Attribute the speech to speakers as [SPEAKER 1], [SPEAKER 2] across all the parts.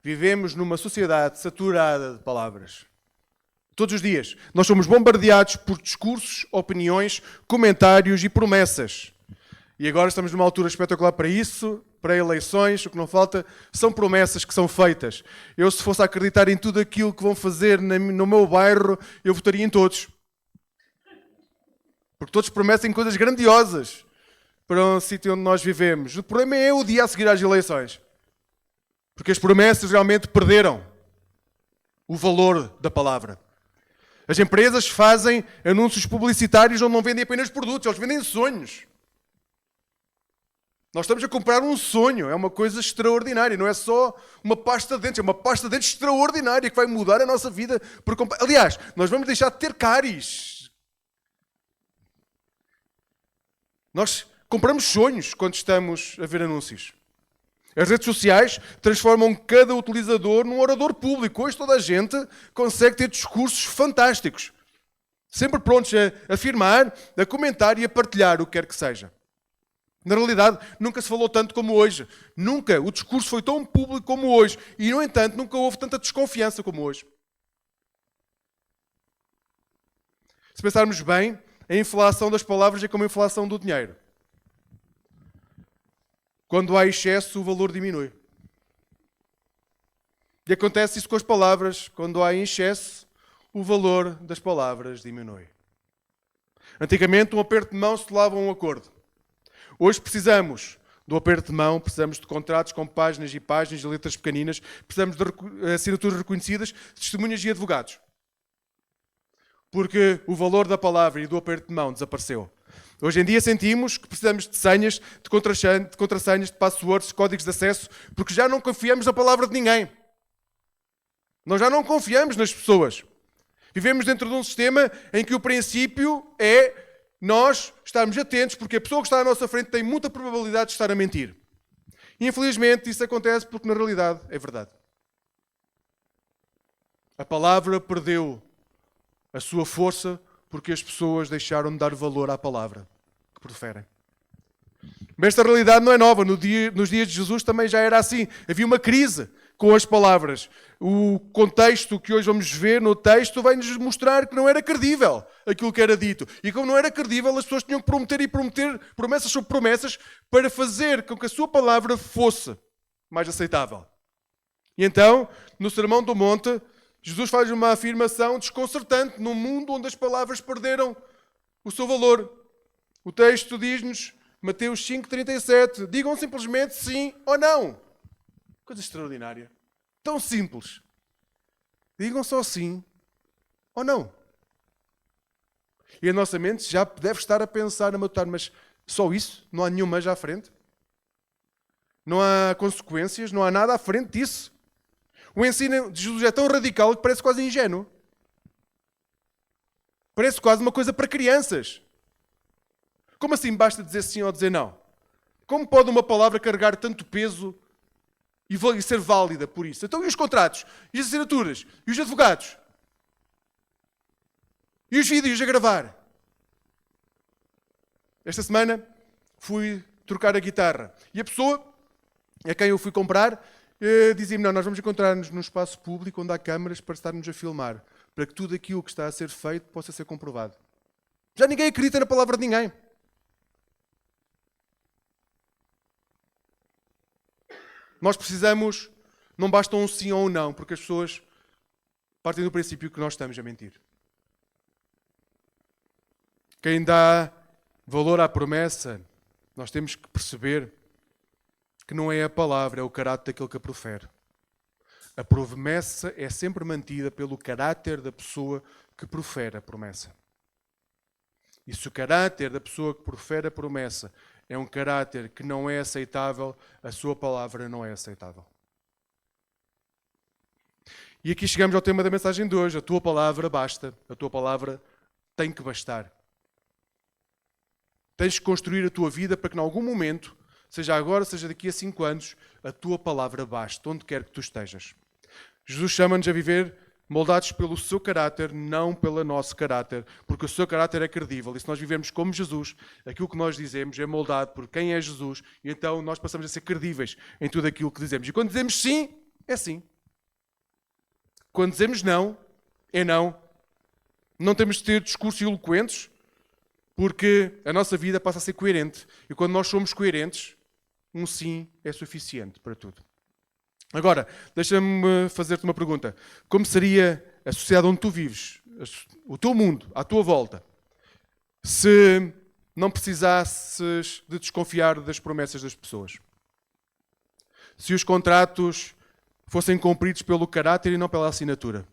[SPEAKER 1] Vivemos numa sociedade saturada de palavras. Todos os dias. Nós somos bombardeados por discursos, opiniões, comentários e promessas. E agora estamos numa altura espetacular para isso, para eleições. O que não falta são promessas que são feitas. Eu, se fosse acreditar em tudo aquilo que vão fazer no meu bairro, eu votaria em todos. Porque todos prometem coisas grandiosas para um sítio onde nós vivemos. O problema é o dia a seguir às eleições. Porque as promessas realmente perderam o valor da palavra. As empresas fazem anúncios publicitários onde não vendem apenas produtos, eles vendem sonhos. Nós estamos a comprar um sonho, é uma coisa extraordinária, não é só uma pasta de dentes, é uma pasta de dentes extraordinária que vai mudar a nossa vida. Aliás, nós vamos deixar de ter cáries. Nós compramos sonhos quando estamos a ver anúncios. As redes sociais transformam cada utilizador num orador público. Hoje toda a gente consegue ter discursos fantásticos. Sempre prontos a afirmar, a comentar e a partilhar o que quer que seja. Na realidade, nunca se falou tanto como hoje. Nunca o discurso foi tão público como hoje. E, no entanto, nunca houve tanta desconfiança como hoje. Se pensarmos bem, a inflação das palavras é como a inflação do dinheiro. Quando há excesso, o valor diminui. E acontece isso com as palavras. Quando há excesso, o valor das palavras diminui. Antigamente, um aperto de mão se leva a um acordo. Hoje precisamos do aperto de mão, precisamos de contratos com páginas e páginas de letras pequeninas, precisamos de assinaturas reconhecidas, testemunhas e advogados. Porque o valor da palavra e do aperto de mão desapareceu. Hoje em dia sentimos que precisamos de senhas, de contrassenhas, de passwords, de códigos de acesso, porque já não confiamos na palavra de ninguém. Nós já não confiamos nas pessoas. Vivemos dentro de um sistema em que o princípio é nós estarmos atentos, porque a pessoa que está à nossa frente tem muita probabilidade de estar a mentir. E, infelizmente, isso acontece porque, na realidade, é verdade. A palavra perdeu a sua força porque as pessoas deixaram de dar valor à palavra que proferem. Mas esta realidade não é nova. Nos dias de Jesus também já era assim. Havia uma crise com as palavras. O contexto que hoje vamos ver no texto vai-nos mostrar que não era credível aquilo que era dito. E como não era credível, as pessoas tinham que prometer promessas sobre promessas para fazer com que a sua palavra fosse mais aceitável. E então, no Sermão do Monte, Jesus faz uma afirmação desconcertante num mundo onde as palavras perderam o seu valor. O texto diz-nos, Mateus 5,37, digam simplesmente sim ou não. Coisa extraordinária. Tão simples. Digam só sim ou não. E a nossa mente já deve estar a pensar, a matutar, mas só isso? Não há nenhuma já à frente? Não há consequências? Não há nada à frente disso? O ensino de Jesus é tão radical que parece quase ingênuo. Parece quase uma coisa para crianças. Como assim basta dizer sim ou dizer não? Como pode uma palavra carregar tanto peso e ser válida por isso? Então e os contratos? E as assinaturas? E os advogados? E os vídeos a gravar? Esta semana fui trocar a guitarra. E a pessoa a quem eu fui comprar dizia-me, não, nós vamos encontrar-nos num espaço público onde há câmaras para estarmos a filmar, para que tudo aquilo que está a ser feito possa ser comprovado. Já ninguém acredita na palavra de ninguém. Nós precisamos, não basta um sim ou um não, porque as pessoas partem do princípio que nós estamos a mentir. Quem dá valor à promessa, nós temos que perceber que não é a palavra, é o caráter daquele que a profere. A promessa é sempre mantida pelo caráter da pessoa que profere a promessa. E se o caráter da pessoa que profere a promessa é um caráter que não é aceitável, a sua palavra não é aceitável. E aqui chegamos ao tema da mensagem de hoje. A tua palavra basta. A tua palavra tem que bastar. Tens que construir a tua vida para que, em algum momento, seja agora, seja daqui a 5 anos, a tua palavra baste, onde quer que tu estejas. Jesus chama-nos a viver moldados pelo seu caráter, não pelo nosso caráter, porque o seu caráter é credível. E se nós vivemos como Jesus, aquilo que nós dizemos é moldado por quem é Jesus, e então nós passamos a ser credíveis em tudo aquilo que dizemos. E quando dizemos sim, é sim. Quando dizemos não, é não. Não temos de ter discursos eloquentes, porque a nossa vida passa a ser coerente. E quando nós somos coerentes, um sim é suficiente para tudo. Agora, deixa-me fazer-te uma pergunta. Como seria a sociedade onde tu vives, o teu mundo, à tua volta, se não precisasses de desconfiar das promessas das pessoas? Se os contratos fossem cumpridos pelo caráter e não pela assinatura?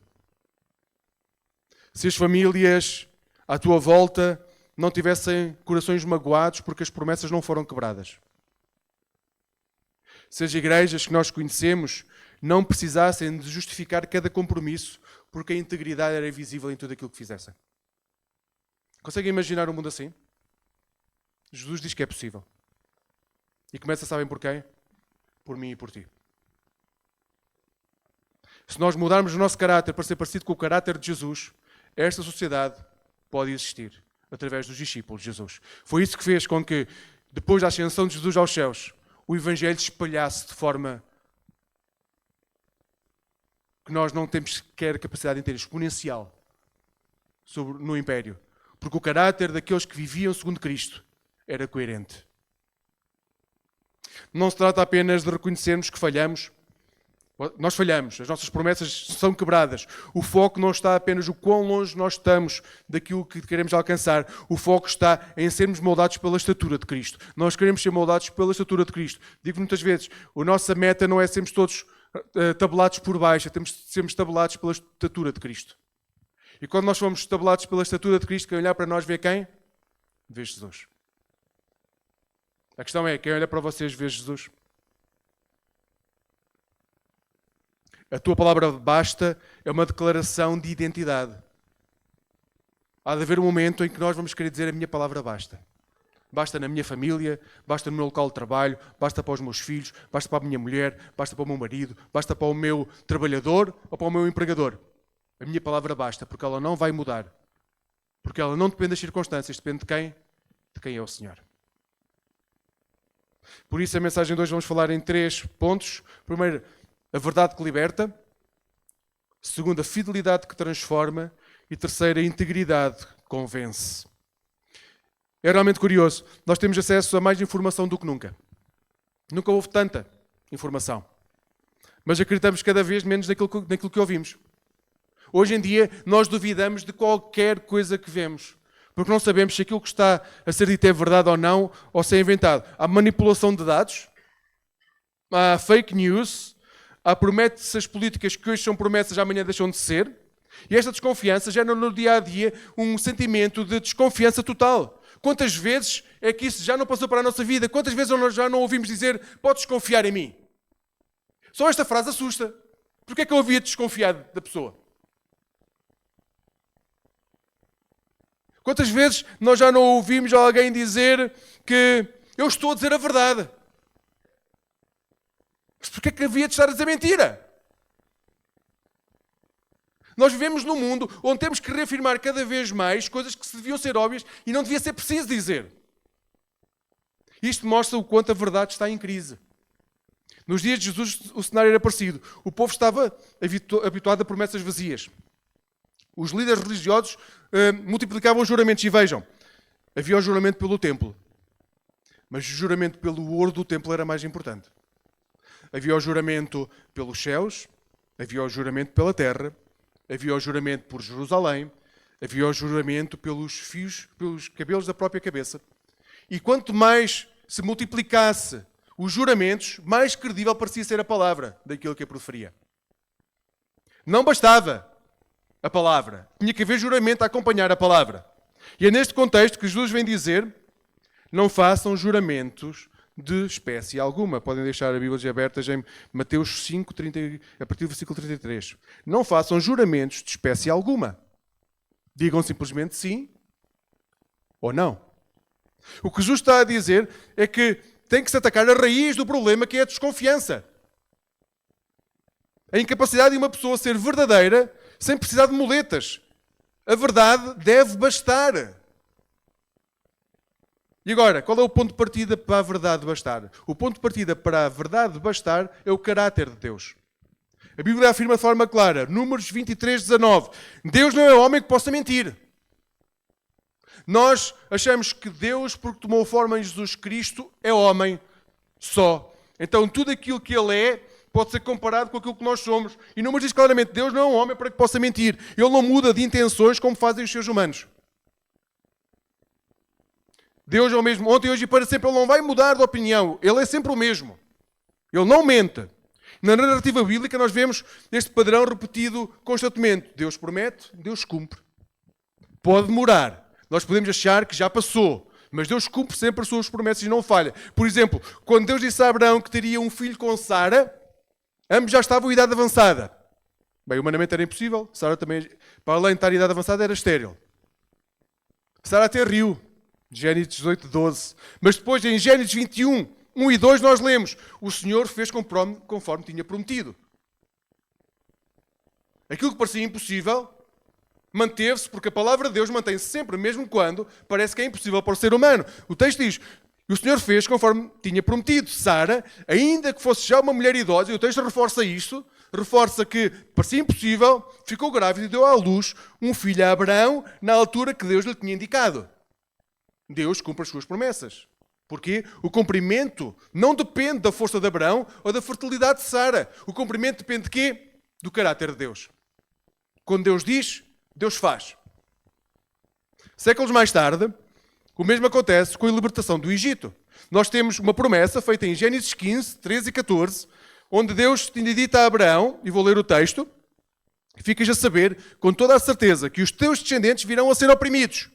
[SPEAKER 1] Se as famílias à tua volta não tivessem corações magoados porque as promessas não foram quebradas? Se as igrejas que nós conhecemos não precisassem de justificar cada compromisso porque a integridade era visível em tudo aquilo que fizessem? Conseguem imaginar um mundo assim? Jesus diz que é possível. E começa, sabem por quem? Por mim e por ti. Se nós mudarmos o nosso caráter para ser parecido com o caráter de Jesus, esta sociedade pode existir através dos discípulos de Jesus. Foi isso que fez com que, depois da ascensão de Jesus aos céus, o Evangelho se espalhasse de forma que nós não temos sequer capacidade de ter exponencial no Império. Porque o caráter daqueles que viviam segundo Cristo era coerente. Não se trata apenas de reconhecermos que falhamos. Nós falhamos, as nossas promessas são quebradas. O foco não está apenas o quão longe nós estamos daquilo que queremos alcançar. O foco está em sermos moldados pela estatura de Cristo. Nós queremos ser moldados pela estatura de Cristo. Digo muitas vezes, a nossa meta não é sermos todos tabelados por baixo, temos de sermos tabelados pela estatura de Cristo. E quando nós somos tabelados pela estatura de Cristo, quem olhar para nós vê quem? Vê Jesus. A questão é, quem olha para vocês vê Jesus? A tua palavra basta é uma declaração de identidade. Há de haver um momento em que nós vamos querer dizer a minha palavra basta. Basta na minha família, basta no meu local de trabalho, basta para os meus filhos, basta para a minha mulher, basta para o meu marido, basta para o meu trabalhador ou para o meu empregador. A minha palavra basta, porque ela não vai mudar. Porque ela não depende das circunstâncias, depende de quem? De quem é o Senhor. Por isso a mensagem de hoje vamos falar em 3 pontos. Primeiro, a verdade que liberta. Segundo, a fidelidade que transforma. E terceiro, a integridade que convence. É realmente curioso. Nós temos acesso a mais informação do que nunca. Nunca houve tanta informação. Mas acreditamos cada vez menos naquilo que ouvimos. Hoje em dia, nós duvidamos de qualquer coisa que vemos. Porque não sabemos se aquilo que está a ser dito é verdade ou não, ou se é inventado. Há manipulação de dados, há fake news, há promessas políticas que hoje são promessas, amanhã deixam de ser. E esta desconfiança gera no dia-a-dia um sentimento de desconfiança total. Quantas vezes é que isso já não passou para a nossa vida? Quantas vezes nós já não ouvimos dizer, podes confiar em mim? Só esta frase assusta. Porquê é que eu havia desconfiado da pessoa? Quantas vezes nós já não ouvimos alguém dizer que eu estou a dizer a verdade? Mas porquê é que havia de estar a dizer mentira? Nós vivemos num mundo onde temos que reafirmar cada vez mais coisas que deviam ser óbvias e não devia ser preciso dizer. Isto mostra o quanto a verdade está em crise. Nos dias de Jesus o cenário era parecido. O povo estava habituado a promessas vazias. Os líderes religiosos multiplicavam os juramentos. E vejam, havia o juramento pelo templo. Mas o juramento pelo ouro do templo era mais importante. Havia o juramento pelos céus, havia o juramento pela terra, havia o juramento por Jerusalém, havia o juramento pelos fios, pelos cabelos da própria cabeça. E quanto mais se multiplicasse os juramentos, mais credível parecia ser a palavra daquilo que a proferia. Não bastava a palavra. Tinha que haver juramento a acompanhar a palavra. E é neste contexto que Jesus vem dizer, não façam juramentos de espécie alguma. Podem deixar a Bíblia abertas em Mateus 5, 30, a partir do versículo 33. Não façam juramentos de espécie alguma. Digam simplesmente sim ou não. O que Jesus está a dizer é que tem que se atacar a raiz do problema, que é a desconfiança. A incapacidade de uma pessoa ser verdadeira sem precisar de muletas. A verdade deve bastar. E agora, qual é o ponto de partida para a verdade bastar? O ponto de partida para a verdade bastar é o caráter de Deus. A Bíblia afirma de forma clara, Números 23, 19, Deus não é homem que possa mentir. Nós achamos que Deus, porque tomou forma em Jesus Cristo, é homem só. Então tudo aquilo que Ele é pode ser comparado com aquilo que nós somos. E Números diz claramente, Deus não é um homem para que possa mentir. Ele não muda de intenções como fazem os seres humanos. Deus é o mesmo ontem, hoje e para sempre. Ele não vai mudar de opinião. Ele é sempre o mesmo. Ele não mente. Na narrativa bíblica nós vemos este padrão repetido constantemente. Deus promete, Deus cumpre. Pode demorar. Nós podemos achar que já passou, mas Deus cumpre sempre as suas promessas e não falha. Por exemplo, quando Deus disse a Abraão que teria um filho com Sara, ambos já estavam em idade avançada. Bem, humanamente era impossível. Sara também, para além de estar em idade avançada, era estéril. Sara até riu, Gênesis 18, 12. Mas depois, em Gênesis 21, 1 e 2, nós lemos, o Senhor fez conforme tinha prometido. Aquilo que parecia impossível manteve-se, porque a palavra de Deus mantém-se sempre, mesmo quando parece que é impossível para o ser humano. O texto diz, o Senhor fez conforme tinha prometido. Sara, ainda que fosse já uma mulher idosa, e o texto reforça isto, reforça que parecia impossível, ficou grávida e deu à luz um filho a Abraão na altura que Deus lhe tinha indicado. Deus cumpre as suas promessas. Porquê? O cumprimento não depende da força de Abraão ou da fertilidade de Sara. O cumprimento depende de quê? Do caráter de Deus. Quando Deus diz, Deus faz. Séculos mais tarde, o mesmo acontece com a libertação do Egito. Nós temos uma promessa feita em Gênesis 15, 13 e 14, onde Deus tinha dito a Abraão, e vou ler o texto, ficas a saber com toda a certeza que os teus descendentes virão a ser oprimidos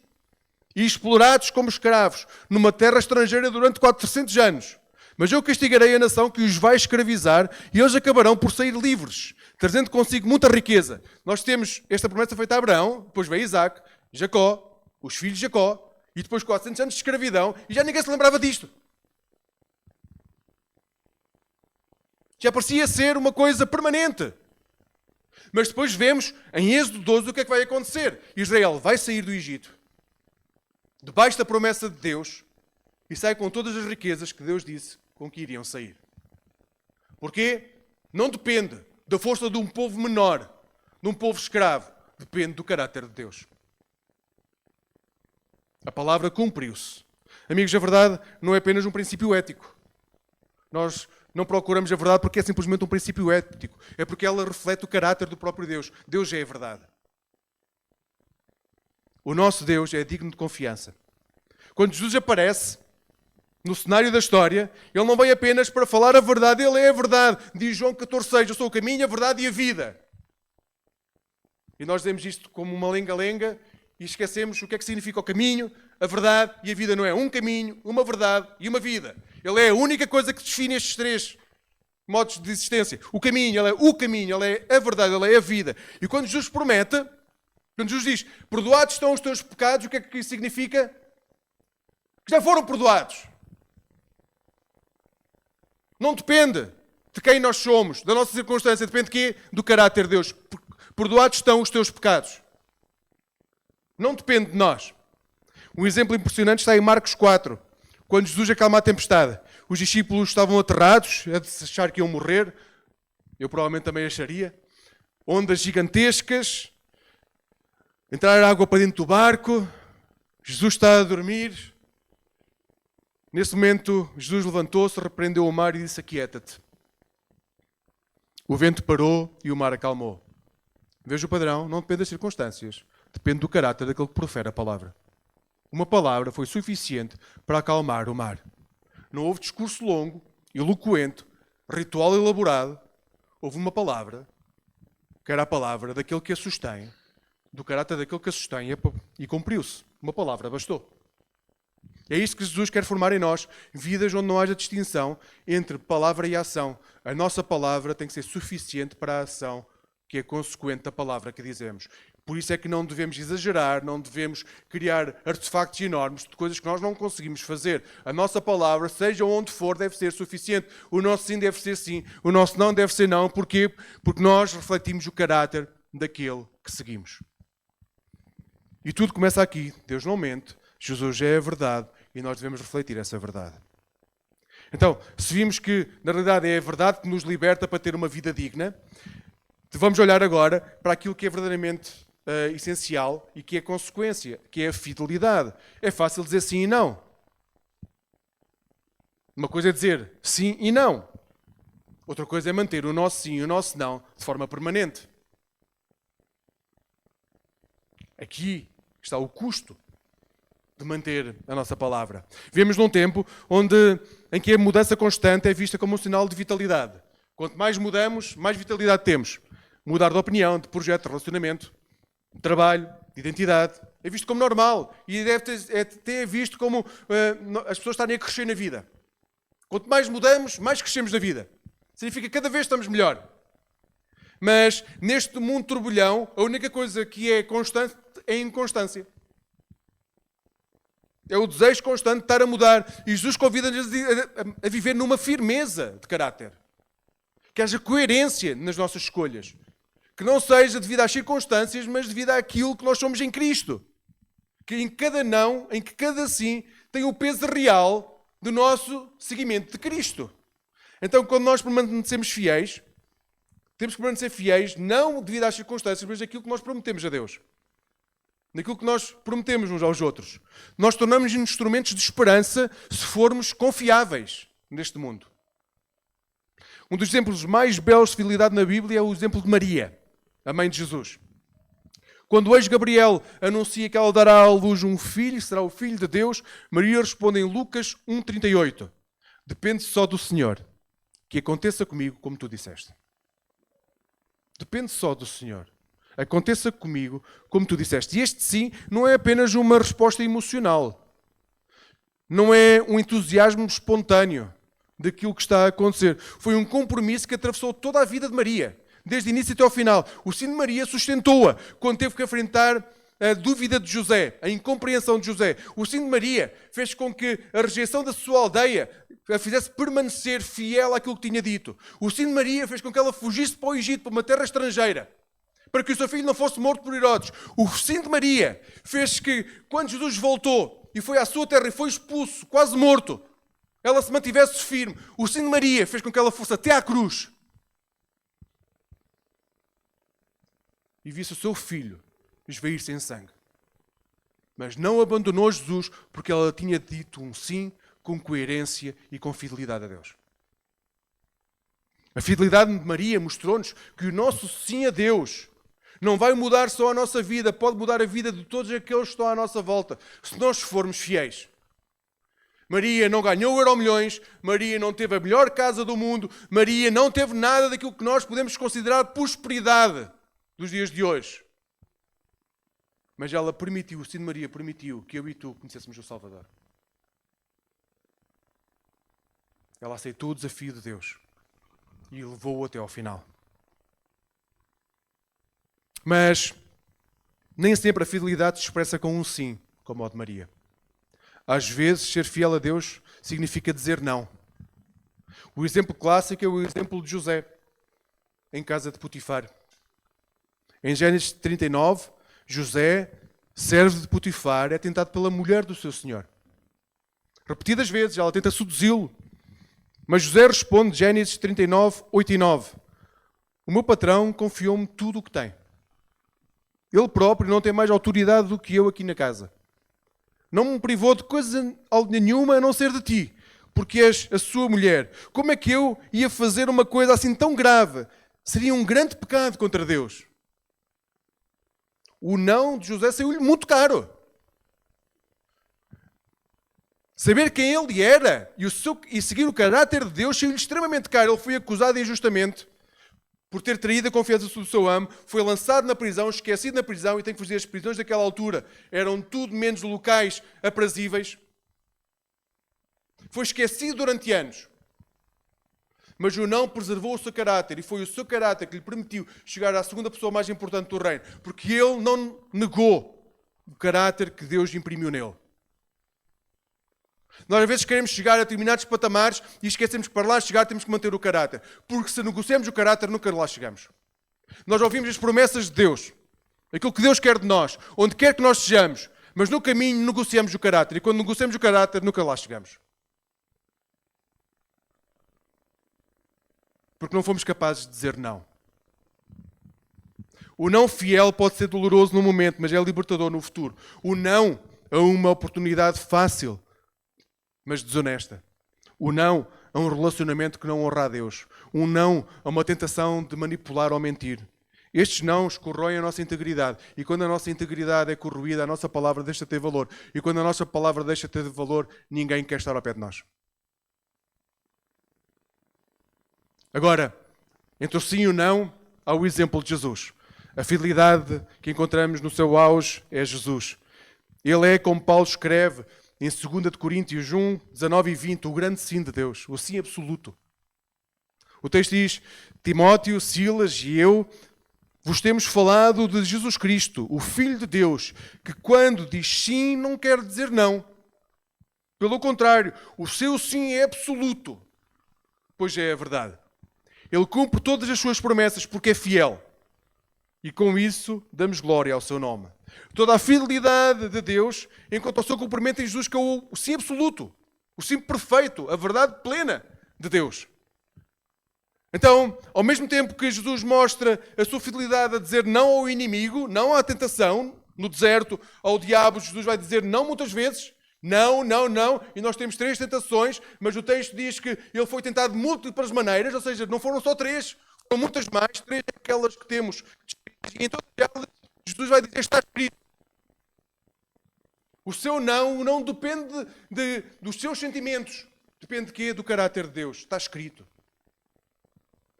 [SPEAKER 1] e explorados como escravos numa terra estrangeira durante 400 anos. Mas eu castigarei a nação que os vai escravizar e eles acabarão por sair livres, trazendo consigo muita riqueza. Nós temos esta promessa feita a Abraão, depois veio Isaac, Jacó, os filhos de Jacó, e depois 400 anos de escravidão, e já ninguém se lembrava disto. Já parecia ser uma coisa permanente. Mas depois vemos, em Êxodo 12, o que é que vai acontecer. Israel vai sair do Egito, debaixo da promessa de Deus, e sai com todas as riquezas que Deus disse com que iriam sair. Porquê? Não depende da força de um povo menor, de um povo escravo. Depende do caráter de Deus. A palavra cumpriu-se. Amigos, a verdade não é apenas um princípio ético. Nós não procuramos a verdade porque é simplesmente um princípio ético. É porque ela reflete o caráter do próprio Deus. Deus é a verdade. O nosso Deus é digno de confiança. Quando Jesus aparece no cenário da história, Ele não vem apenas para falar a verdade, Ele é a verdade. Diz João 14,6, eu sou o caminho, a verdade e a vida. E nós dizemos isto como uma lenga-lenga e esquecemos o que é que significa o caminho, a verdade e a vida. Não é um caminho, uma verdade e uma vida. Ele é a única coisa que define estes três modos de existência. O caminho, Ele é o caminho, Ele é a verdade, Ele é a vida. E quando Jesus promete, quando Jesus diz, perdoados estão os teus pecados, o que é que isso significa? Que já foram perdoados. Não depende de quem nós somos, da nossa circunstância, depende de quê? Do caráter de Deus. Perdoados estão os teus pecados. Não depende de nós. Um exemplo impressionante está em Marcos 4, quando Jesus acalma a tempestade. Os discípulos estavam aterrados, a de achar que iam morrer. Eu provavelmente também acharia. Ondas gigantescas, entrar água para dentro do barco, Jesus está a dormir. Nesse momento, Jesus levantou-se, repreendeu o mar e disse, aquieta-te. O vento parou e o mar acalmou. Veja o padrão, não depende das circunstâncias, depende do caráter daquele que profere a palavra. Uma palavra foi suficiente para acalmar o mar. Não houve discurso longo, eloquente, ritual elaborado. Houve uma palavra, que era a palavra daquele que a sustém, do caráter daquele que a sustém, e cumpriu-se. Uma palavra bastou. É isto que Jesus quer formar em nós, vidas onde não haja distinção entre palavra e ação. A nossa palavra tem que ser suficiente para a ação que é consequente da palavra que dizemos. Por isso é que não devemos exagerar, não devemos criar artefactos enormes de coisas que nós não conseguimos fazer. A nossa palavra, seja onde for, deve ser suficiente. O nosso sim deve ser sim, o nosso não deve ser não. Porquê? Porque nós refletimos o caráter daquele que seguimos. E tudo começa aqui. Deus não mente, Jesus é a verdade e nós devemos refletir essa verdade. Então, se vimos que, na realidade, é a verdade que nos liberta para ter uma vida digna, Vamos olhar agora para aquilo que é verdadeiramente essencial e que é consequência, que é a fidelidade. É fácil dizer sim e não. Uma coisa é dizer sim e não. Outra coisa é manter o nosso sim e o nosso não de forma permanente. Aqui está o custo de manter a nossa palavra. Vivemos num tempo em que a mudança constante é vista como um sinal de vitalidade. Quanto mais mudamos, mais vitalidade temos. Mudar de opinião, de projeto, de relacionamento, de trabalho, de identidade. É visto como normal e deve ter visto como as pessoas estarem a crescer na vida. Quanto mais mudamos, mais crescemos na vida. Significa que cada vez estamos melhor. Mas neste mundo turbilhão, a única coisa que é constante é a inconstância. É o desejo constante de estar a mudar. E Jesus convida-nos a viver numa firmeza de caráter. Que haja coerência nas nossas escolhas. Que não seja devido às circunstâncias, mas devido àquilo que nós somos em Cristo. Que em cada não, em que cada sim, tem o peso real do nosso seguimento de Cristo. Então, quando nós permanecemos fiéis, temos que permanecer fiéis não devido às circunstâncias, mas daquilo que nós prometemos a Deus. Daquilo que nós prometemos uns aos outros. Nós tornamos-nos instrumentos de esperança se formos confiáveis neste mundo. Um dos exemplos mais belos de fidelidade na Bíblia é o exemplo de Maria, a mãe de Jesus. Quando o anjo Gabriel anuncia que ela dará à luz um filho, será o Filho de Deus, Maria responde em Lucas 1,38. Depende só do Senhor, que aconteça comigo como tu disseste. Depende só do Senhor. Aconteça comigo como tu disseste. E este sim não é apenas uma resposta emocional. Não é um entusiasmo espontâneo daquilo que está a acontecer. Foi um compromisso que atravessou toda a vida de Maria. Desde o início até ao final. O sim de Maria sustentou-a quando teve que enfrentar a dúvida de José, a incompreensão de José. O sim de Maria fez com que a rejeição da sua aldeia a fizesse permanecer fiel àquilo que tinha dito. O sim de Maria fez com que ela fugisse para o Egito, para uma terra estrangeira, para que o seu filho não fosse morto por Herodes. O sim de Maria fez que, quando Jesus voltou e foi à sua terra e foi expulso, quase morto, ela se mantivesse firme. O sim de Maria fez com que ela fosse até à cruz e visse o seu filho esvair-se em sangue. Mas não abandonou Jesus porque ela tinha dito um sim com coerência e com fidelidade a Deus. A fidelidade de Maria mostrou-nos que o nosso sim a Deus não vai mudar só a nossa vida, pode mudar a vida de todos aqueles que estão à nossa volta, se nós formos fiéis. Maria não ganhou Euromilhões, Maria não teve a melhor casa do mundo, Maria não teve nada daquilo que nós podemos considerar prosperidade dos dias de hoje. Mas ela permitiu, o sim de Maria permitiu que eu e tu conhecêssemos o Salvador. Ela aceitou o desafio de Deus e levou-o até ao final. Mas nem sempre a fidelidade se expressa com um sim, como o de Maria. Às vezes, ser fiel a Deus significa dizer não. O exemplo clássico é o exemplo de José, em casa de Potifar. Em Gênesis 39, José, servo de Potifar, é tentado pela mulher do seu senhor. Repetidas vezes, ela tenta seduzi-lo. Mas José responde, Gênesis 39, 8 e 9. O meu patrão confiou-me tudo o que tem. Ele próprio não tem mais autoridade do que eu aqui na casa. Não me privou de coisa nenhuma a não ser de ti, porque és a sua mulher. Como é que eu ia fazer uma coisa assim tão grave? Seria um grande pecado contra Deus. O não de José saiu-lhe muito caro. Saber quem ele era e seguir o caráter de Deus saiu-lhe extremamente caro. Ele foi acusado injustamente por ter traído a confiança do seu amo, foi lançado na prisão, esquecido na prisão, e tem que fugir. As prisões daquela altura eram tudo menos locais aprazíveis. Foi esquecido durante anos. Mas o não preservou o seu caráter, e foi o seu caráter que lhe permitiu chegar à segunda pessoa mais importante do reino, porque ele não negou o caráter que Deus imprimiu nele. Nós às vezes queremos chegar a determinados patamares e esquecemos que para lá chegar temos que manter o caráter. Porque se negociamos o caráter, nunca lá chegamos. Nós ouvimos as promessas de Deus, aquilo que Deus quer de nós, onde quer que nós sejamos, mas no caminho negociamos o caráter. E quando negociamos o caráter, nunca lá chegamos. Porque não fomos capazes de dizer não. O não fiel pode ser doloroso no momento, mas é libertador no futuro. O não a uma oportunidade fácil, mas desonesta. O não a um relacionamento que não honra a Deus. Um não a uma tentação de manipular ou mentir. Estes nãos corroem a nossa integridade. E quando a nossa integridade é corroída, a nossa palavra deixa de ter valor. E quando a nossa palavra deixa de ter valor, ninguém quer estar ao pé de nós. Agora, entre o sim e o não, há o exemplo de Jesus. A fidelidade que encontramos no seu auge é Jesus. Ele é, como Paulo escreve em 2 Coríntios 1, 19 e 20, o grande sim de Deus, o sim absoluto. O texto diz: Timóteo, Silas e eu vos temos falado de Jesus Cristo, o Filho de Deus, que quando diz sim não quer dizer não. Pelo contrário, o seu sim é absoluto, pois é a verdade. Ele cumpre todas as suas promessas porque é fiel. E com isso damos glória ao seu nome. Toda a fidelidade de Deus encontra o seu cumprimento em Jesus, que é o sim absoluto, o sim perfeito, a verdade plena de Deus. Então, ao mesmo tempo que Jesus mostra a sua fidelidade a dizer não ao inimigo, não à tentação, no deserto, ao diabo, Jesus vai dizer não muitas vezes. Não, não, não. E nós temos 3 tentações, mas o texto diz que ele foi tentado de múltiplas maneiras, ou seja, não foram só 3, foram muitas mais, 3 aquelas que temos. E em todas elas, Jesus vai dizer, está escrito. O seu não depende dos seus sentimentos. Depende de quê? Do caráter de Deus. Está escrito.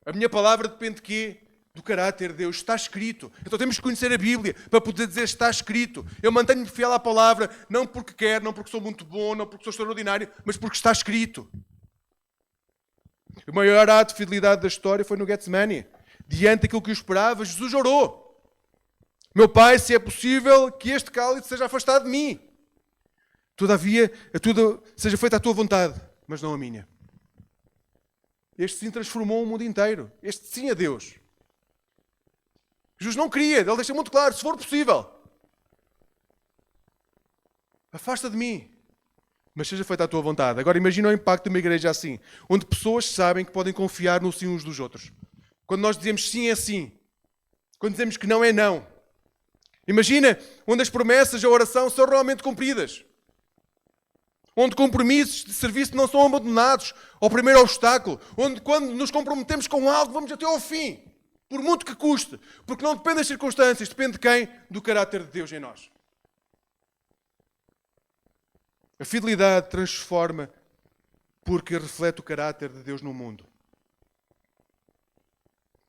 [SPEAKER 1] A minha palavra depende de quê? Do caráter de Deus. Está escrito. Então temos que conhecer a Bíblia para poder dizer está escrito. Eu mantenho-me fiel à palavra, não porque quero, não porque sou muito bom, não porque sou extraordinário, mas porque está escrito. O maior ato de fidelidade da história foi no Getsemane. Diante daquilo que o esperava, Jesus orou. Meu Pai, se é possível, que este cálice seja afastado de mim. Todavia, seja feita a tua vontade, mas não a minha. Este sim transformou o mundo inteiro. Este sim a Deus. Jesus não queria, ele deixa muito claro, se for possível. Afasta de mim, mas seja feita a tua vontade. Agora imagina o impacto de uma igreja assim, onde pessoas sabem que podem confiar no sim uns dos outros. Quando nós dizemos sim é sim. Quando dizemos que não é não. Imagina onde as promessas e a oração são realmente cumpridas. Onde compromissos de serviço não são abandonados ao primeiro obstáculo. Onde quando nos comprometemos com algo vamos até ao fim. Por muito que custe. Porque não depende das circunstâncias. Depende de quem? Do caráter de Deus em nós. A fidelidade transforma porque reflete o caráter de Deus no mundo.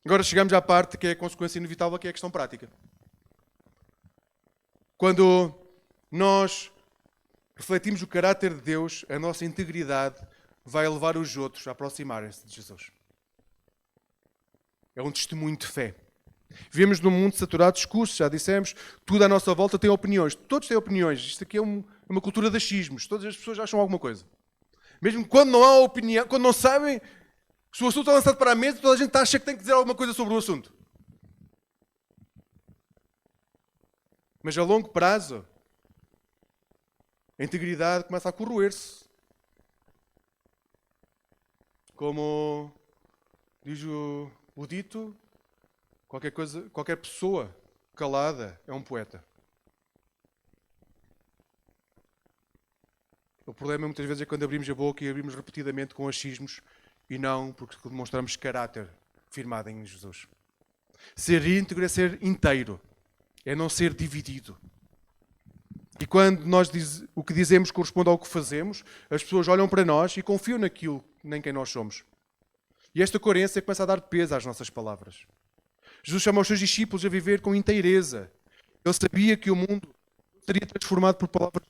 [SPEAKER 1] Agora chegamos à parte que é a consequência inevitável, que é a questão prática. Quando nós refletimos o caráter de Deus, a nossa integridade vai levar os outros a aproximarem-se de Jesus. É um testemunho de fé. Vivemos num mundo saturado de discursos, já dissemos, tudo à nossa volta tem opiniões. Todos têm opiniões. Isto aqui é uma cultura de achismos. Todas as pessoas acham alguma coisa. Mesmo quando não há opinião, quando não sabem, se o assunto é lançado para a mesa, toda a gente acha que tem que dizer alguma coisa sobre o assunto. Mas a longo prazo, a integridade começa a corroer-se. Como diz o dito, qualquer pessoa calada é um poeta. O problema muitas vezes é quando abrimos a boca e abrimos repetidamente com achismos e não porque demonstramos caráter firmado em Jesus. Ser íntegro é ser inteiro, é não ser dividido. E quando o que dizemos corresponde ao que fazemos, as pessoas olham para nós e confiam naquilo, nem quem nós somos. E esta coerência começa a dar peso às nossas palavras. Jesus chama os seus discípulos a viver com inteireza. Ele sabia que o mundo seria transformado por palavras,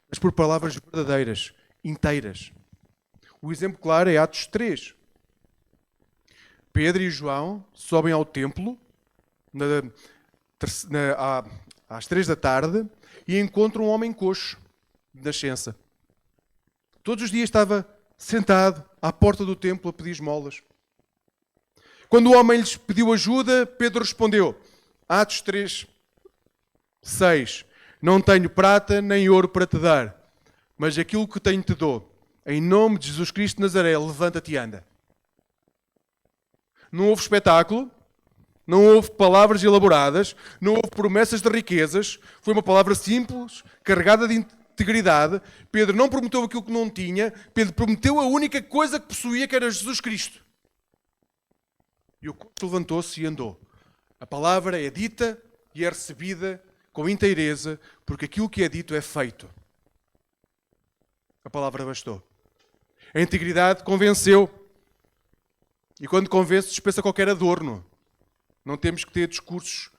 [SPEAKER 1] mas por palavras verdadeiras, inteiras. O exemplo claro é Atos 3. Pedro e João sobem ao templo às 3 da tarde e encontram um homem coxo de nascença. Todos os dias estava sentado à porta do templo a pedir esmolas. Quando o homem lhes pediu ajuda, Pedro respondeu, Atos 3, 6, não tenho prata nem ouro para te dar, mas aquilo que tenho te dou. Em nome de Jesus Cristo de Nazaré, levanta-te e anda. Não houve espetáculo, Não houve palavras elaboradas, não houve promessas de riquezas, foi uma palavra simples, carregada de integridade. Pedro não prometeu aquilo que não tinha, Pedro prometeu a única coisa que possuía, que era Jesus Cristo. E o corpo levantou-se e andou. A palavra é dita e é recebida com inteireza, porque aquilo que é dito é feito. A palavra bastou. A integridade convenceu. E quando convence, dispensa qualquer adorno. Não temos que ter discursos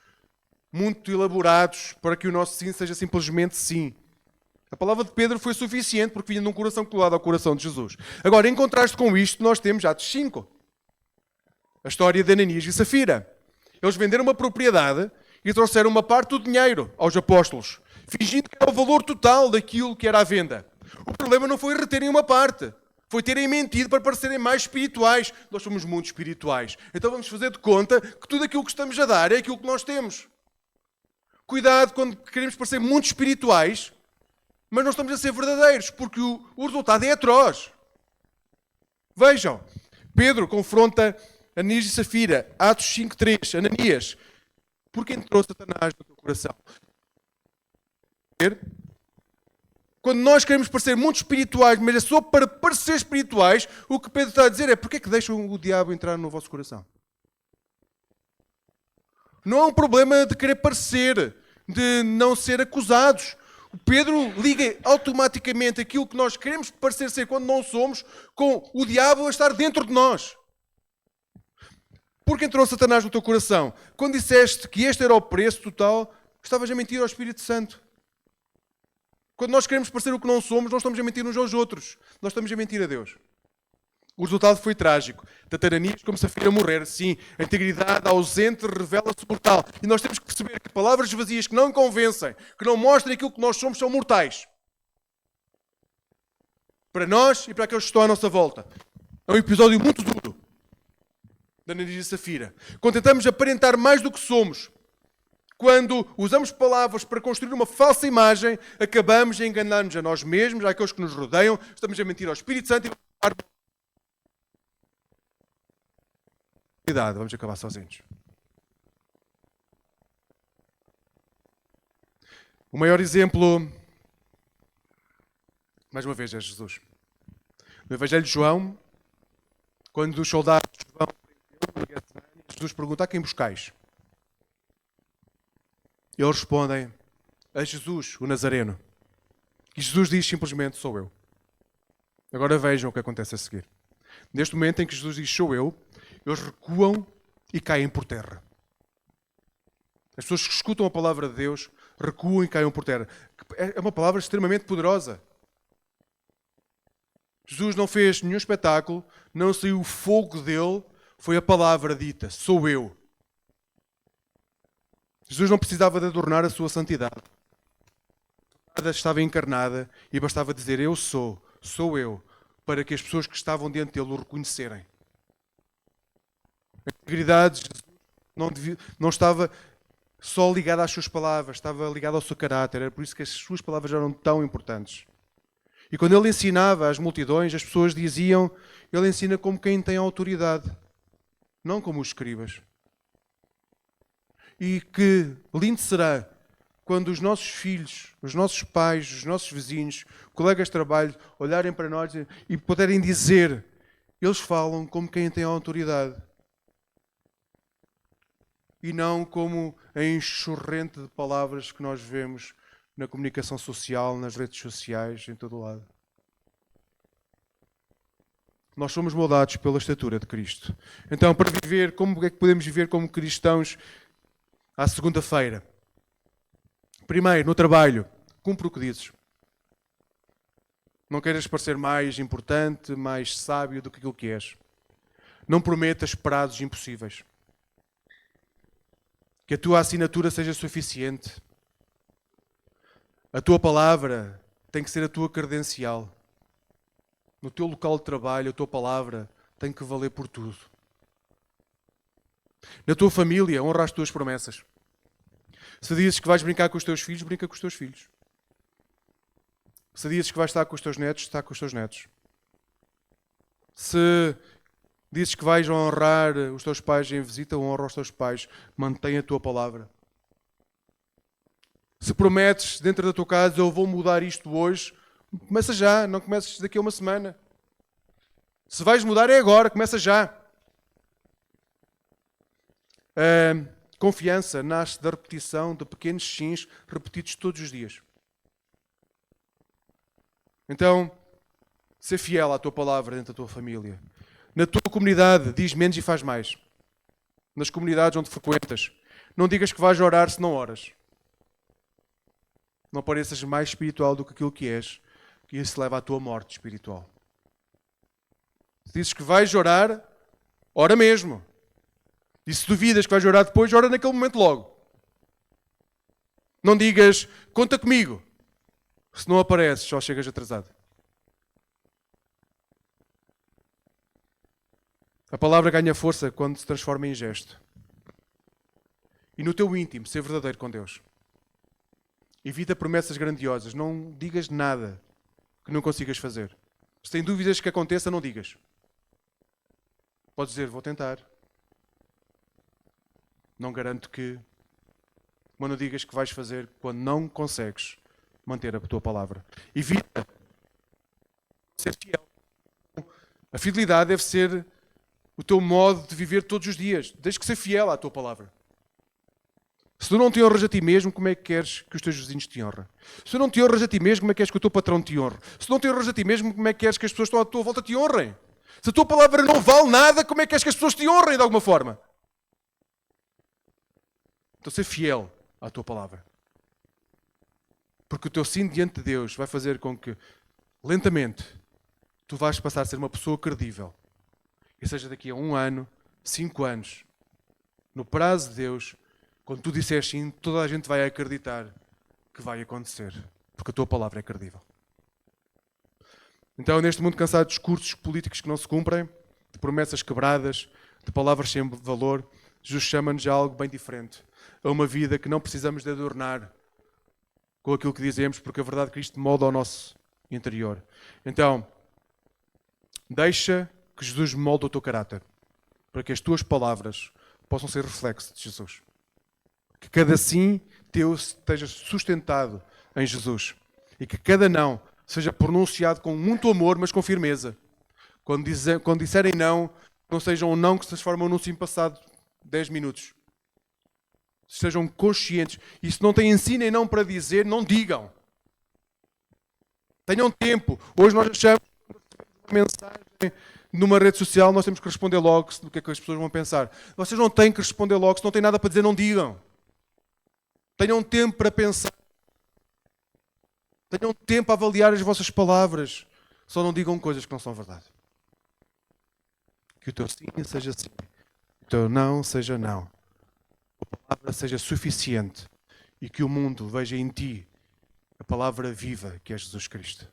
[SPEAKER 1] muito elaborados para que o nosso sim seja simplesmente sim. A palavra de Pedro foi suficiente porque vinha de um coração colado ao coração de Jesus. Agora, em contraste com isto, nós temos Atos 5. A história de Ananias e Safira. Eles venderam uma propriedade e trouxeram uma parte do dinheiro aos apóstolos, fingindo que era o valor total daquilo que era a venda. O problema não foi reterem uma parte. Foi terem mentido para parecerem mais espirituais. Nós somos muito espirituais. Então vamos fazer de conta que tudo aquilo que estamos a dar é aquilo que nós temos. Cuidado quando queremos parecer muito espirituais, mas não estamos a ser verdadeiros, porque o resultado é atroz. Vejam, Pedro confronta Ananias e Safira, Atos 5:3, Ananias, porque entrou Satanás no teu coração? Quando nós queremos parecer muito espirituais, mas é só para parecer espirituais, o que Pedro está a dizer é: porquê é que deixam o diabo entrar no vosso coração? Não é um problema de querer parecer, de não ser acusados. O Pedro liga automaticamente aquilo que nós queremos parecer ser quando não somos, com o diabo a estar dentro de nós. Porque entrou Satanás no teu coração? Quando disseste que este era o preço total, estavas a mentir ao Espírito Santo. Quando nós queremos parecer o que não somos, nós estamos a mentir uns aos outros. Nós estamos a mentir a Deus. O resultado foi trágico. Tanto Ananias como Safira morrer. Sim, a integridade ausente revela-se mortal. E nós temos que perceber que palavras vazias que não convencem, que não mostrem aquilo que nós somos, são mortais. Para nós e para aqueles que estão à nossa volta. É um episódio muito duro da Ananias e Safira. Quando tentamos aparentar mais do que somos, quando usamos palavras para construir uma falsa imagem, acabamos a enganar-nos a nós mesmos, àqueles que nos rodeiam, estamos a mentir ao Espírito Santo e vamos acabar sozinhos. O maior exemplo, mais uma vez, é Jesus. No Evangelho de João, quando os soldados vão para Jesus pergunta: a quem buscais? Eles respondem: a Jesus, o Nazareno. E Jesus diz simplesmente: sou eu. Agora vejam o que acontece a seguir. Neste momento em que Jesus diz: sou eu, eles recuam e caem por terra. As pessoas que escutam a palavra de Deus recuam e caem por terra. É uma palavra extremamente poderosa. Jesus não fez nenhum espetáculo, não saiu o fogo dele, foi a palavra dita: sou eu. Jesus não precisava de adornar a sua santidade. Nada estava encarnada e bastava dizer: eu sou eu, para que as pessoas que estavam diante dele o reconhecerem. A integridade de Jesus não estava só ligada às suas palavras, estava ligada ao seu caráter. Era por isso que as suas palavras eram tão importantes. E quando ele ensinava às multidões, as pessoas diziam: ele ensina como quem tem autoridade, não como os escribas. E que lindo será quando os nossos filhos, os nossos pais, os nossos vizinhos, colegas de trabalho, olharem para nós e puderem dizer: eles falam como quem tem autoridade. E não como a enxurrente de palavras que nós vemos na comunicação social, nas redes sociais, em todo o lado. Nós somos moldados pela estatura de Cristo. Então, para viver, como é que podemos viver como cristãos à segunda-feira? Primeiro, no trabalho, cumpre o que dizes. Não queiras parecer mais importante, mais sábio do que aquilo que és. Não prometas prazos impossíveis. Que a tua assinatura seja suficiente. A tua palavra tem que ser a tua credencial. No teu local de trabalho, a tua palavra tem que valer por tudo. Na tua família, honra as tuas promessas. Se dizes que vais brincar com os teus filhos, brinca com os teus filhos. Se dizes que vais estar com os teus netos, está com os teus netos. Se Dizes que vais honrar os teus pais em visita, honra os teus pais. Mantém a tua palavra. Se prometes dentro da tua casa, eu vou mudar isto hoje, começa já, não comeces daqui a uma semana. Se vais mudar é agora, começa já. A confiança nasce da repetição de pequenos sims repetidos todos os dias. Então, ser fiel à tua palavra dentro da tua família. Na tua comunidade, diz menos e faz mais. Nas comunidades onde frequentas, não digas que vais orar se não oras. Não pareças mais espiritual do que aquilo que és, que isso leva à tua morte espiritual. Se dizes que vais orar, ora mesmo. E se duvidas que vais orar depois, ora naquele momento logo. Não digas, conta comigo. Se não apareces, só chegas atrasado. A palavra ganha força quando se transforma em gesto. E no teu íntimo, ser verdadeiro com Deus. Evita promessas grandiosas. Não digas nada que não consigas fazer. Se tem dúvidas que aconteça, não digas. Podes dizer, vou tentar. Não garanto que... Mas não digas que vais fazer quando não consegues manter a tua palavra. Evita ser fiel. A fidelidade deve ser o teu modo de viver todos os dias. Tens que ser fiel à tua palavra. Se tu não te honras a ti mesmo, como é que queres que os teus vizinhos te honrem? Se tu não te honras a ti mesmo, como é que queres que o teu patrão te honre? Se tu não te honras a ti mesmo, como é que queres que as pessoas que estão à tua volta te honrem? Se a tua palavra não vale nada, como é que queres que as pessoas te honrem de alguma forma? Então, ser fiel à tua palavra. Porque o teu sim diante de Deus vai fazer com que, lentamente, tu vais passar a ser uma pessoa credível. E seja daqui a 1 ano, 5 anos, no prazo de Deus, quando tu disseres sim, toda a gente vai acreditar que vai acontecer. Porque a tua palavra é credível. Então, neste mundo cansado de discursos políticos que não se cumprem, de promessas quebradas, de palavras sem valor, Jesus chama-nos a algo bem diferente. A uma vida que não precisamos de adornar com aquilo que dizemos, porque a verdade de Cristo molda ao nosso interior. Então, deixa que Jesus molde o teu caráter, para que as tuas palavras possam ser reflexo de Jesus. Que cada sim teu esteja sustentado em Jesus. E que cada não seja pronunciado com muito amor, mas com firmeza. Quando disserem não, não seja um não que se transforma num sim passado 10 minutos. Sejam conscientes. E se não têm sim nem não para dizer, não digam. Tenham tempo. Hoje nós achamos uma mensagem numa rede social, nós temos que responder logo do que é que as pessoas vão pensar. Vocês não têm que responder logo. Se não têm nada para dizer, não digam. Tenham tempo para pensar. Tenham tempo a avaliar as vossas palavras. Só não digam coisas que não são verdade. Que o teu sim seja sim. Que o teu não seja não. A palavra seja suficiente. E que o mundo veja em ti a palavra viva que é Jesus Cristo.